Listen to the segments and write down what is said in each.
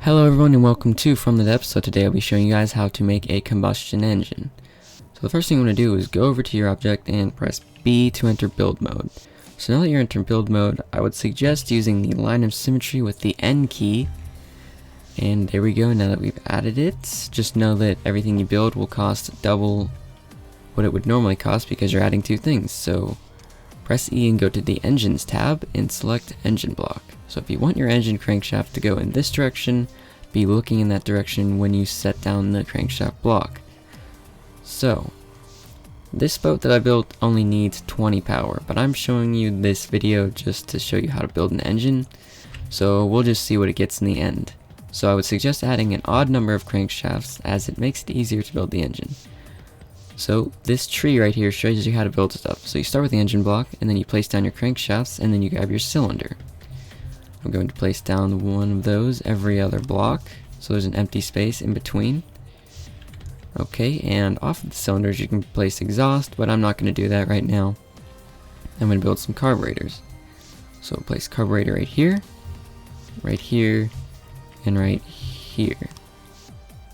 Hello everyone and welcome to From the Depths. So today I'll be showing you guys how to make a combustion engine. So the first thing you want to do is go over to your object and press B to enter build mode. So now that you're entering build mode, I would suggest using the line of symmetry with the N key. And there we go. Now that we've added it, just know that everything you build will cost double what it would normally cost because you're adding two things. So press E and go to the Engines tab and select Engine Block. So if you want your engine crankshaft to go in this direction, be looking in that direction when you set down the crankshaft block. So this boat that I built only needs 20 power, but I'm showing you this video just to show you how to build an engine. So we'll just see what it gets in the end. So I would suggest adding an odd number of crankshafts as it makes it easier to build the engine. So this tree right here shows you how to build stuff. So you start with the engine block and then you place down your crankshafts and then you grab your cylinder. I'm going to place down one of those every other block, so there's an empty space in between. Okay, and off of the cylinders you can place exhaust, but I'm not going to do that right now. I'm going to build some carburetors. So we'll place carburetor right here, and right here.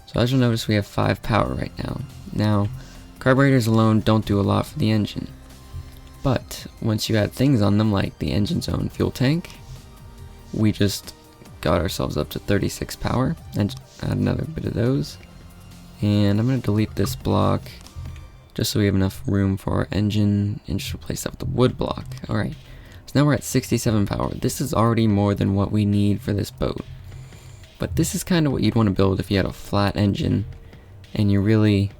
So as you'll notice, we have 5 power right now. Now, carburetors alone don't do a lot for the engine, but once you add things on them like the engine's own fuel tank, we just got ourselves up to 36 power, and add another bit of those. And I'm going to delete this block just so we have enough room for our engine and just replace that with the wood block. Alright, so now we're at 67 power. This is already more than what we need for this boat. But this is kind of what you'd want to build if you had a flat engine and you really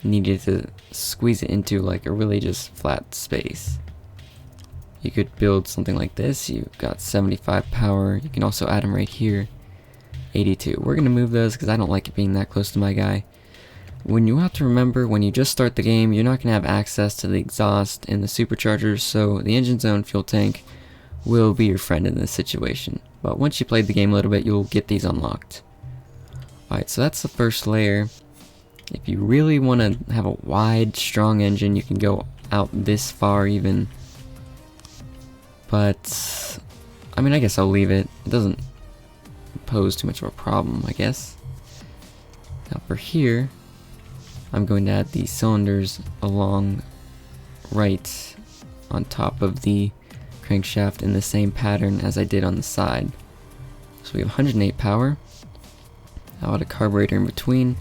needed to squeeze it into like a really just flat space. You could build something like this. You've got 75 power. You can also add them right here. 82. We're going to move those because I don't like it being that close to my guy. When you have to remember, when you just start the game, you're not going to have access to the exhaust and the superchargers, so the engine's own fuel tank will be your friend in this situation. But once you played the game a little bit, you'll get these unlocked. Alright, so that's the first layer. If you really want to have a wide, strong engine, you can go out this far even. But, I mean, I guess I'll leave it. It doesn't pose too much of a problem, I guess. Now for here, I'm going to add these cylinders along right on top of the crankshaft in the same pattern as I did on the side. So we have 108 power. I'll add a carburetor in between.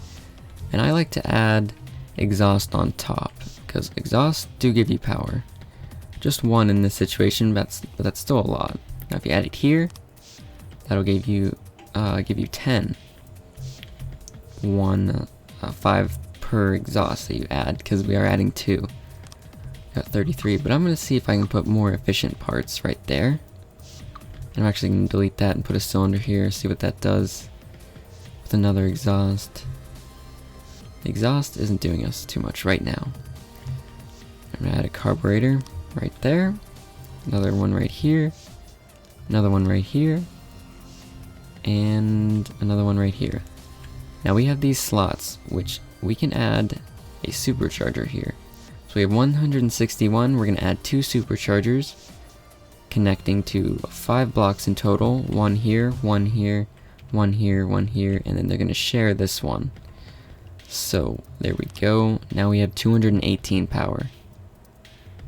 And I like to add exhaust on top, because exhaust do give you power. Just one in this situation, but that's still a lot. Now if you add it here, that'll give you 10. 5 per exhaust that you add, because we are adding 2. Got 33, but I'm going to see if I can put more efficient parts right there. And I'm actually going to delete that and put a cylinder here, see what that does with another exhaust. The exhaust isn't doing us too much right now. I'm going to add a carburetor right there, another one right here, another one right here, and another one right here. Now we have these slots, which we can add a supercharger here. So we have 161, we're going to add 2 superchargers, connecting to 5 blocks in total, one here, one here, one here, one here, and then they're going to share this one. So there we go, now we have 218 power.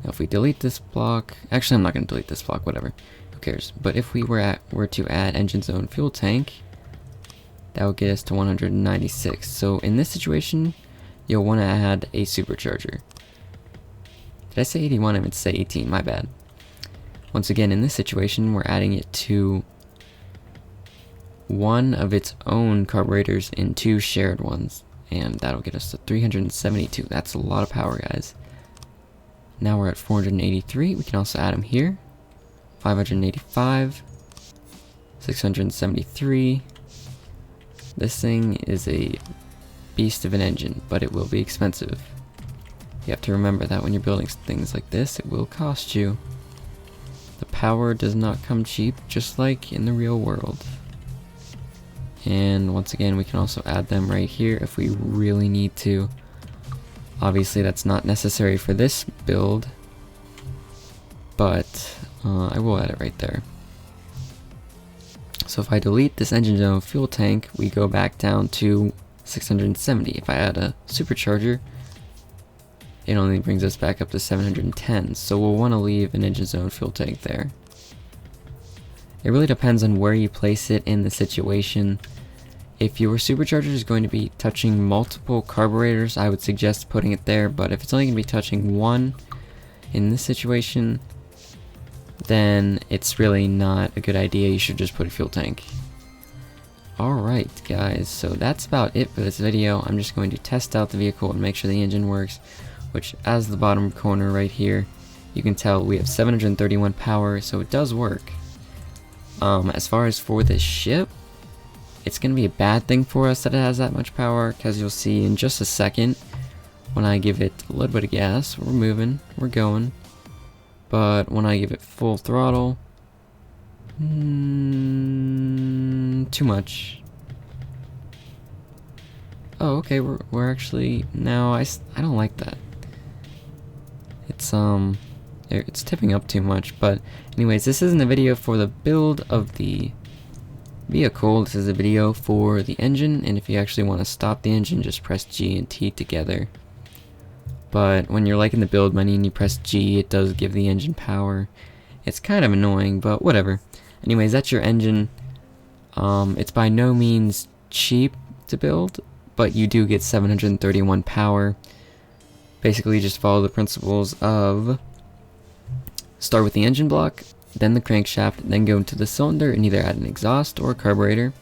Now if we delete this block, actually I'm not going to delete this block, whatever, who cares. But if we were to add engine's own fuel tank, that would get us to 196. So in this situation, you'll want to add a supercharger. Did I say 81? I meant to say 18, my bad. Once again, in this situation, we're adding it to one of its own carburetors and 2 shared ones. And that'll get us to 372. That's a lot of power, guys. Now we're at 483. We can also add them here. 585. 673. This thing is a beast of an engine, but it will be expensive. You have to remember that when you're building things like this, it will cost you. The power does not come cheap, just like in the real world. And once again, we can also add them right here if we really need to. Obviously, that's not necessary for this build, but I will add it right there. So if I delete this engine zone fuel tank, we go back down to 670. If I add a supercharger, it only brings us back up to 710. So we'll want to leave an engine zone fuel tank there. It really depends on where you place it in the situation. If your supercharger is going to be touching multiple carburetors, I would suggest putting it there, but if it's only going to be touching one in this situation, then it's really not a good idea. You should just put a fuel tank. Alright guys, so that's about it for this video. I'm just going to test out the vehicle and make sure the engine works, which as the bottom corner right here, you can tell we have 731 power, so it does work. As far as for this ship, it's going to be a bad thing for us that it has that much power, because you'll see in just a second when I give it a little bit of gas, we're moving, we're going, but when I give it full throttle, too much. Oh, okay, we're actually, now I don't like that. It's tipping up too much, but anyways, this isn't a video for the build of the vehicle, this is a video for the engine, and if you actually want to stop the engine, just press G and T together. But when you're like in the build menu and you press G, it does give the engine power. It's kind of annoying, but whatever. Anyways, that's your engine. It's by no means cheap to build, but you do get 731 power. Basically, just follow the principles of start with the engine block, then the crankshaft, then go into the cylinder and either add an exhaust or a carburetor.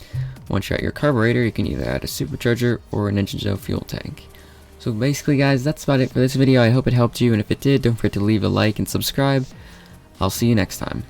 Once you're at your carburetor, you can either add a supercharger or an engine zone fuel tank. So basically guys, that's about it for this video. I hope it helped you, and if it did, don't forget to leave a like and subscribe. I'll see you next time.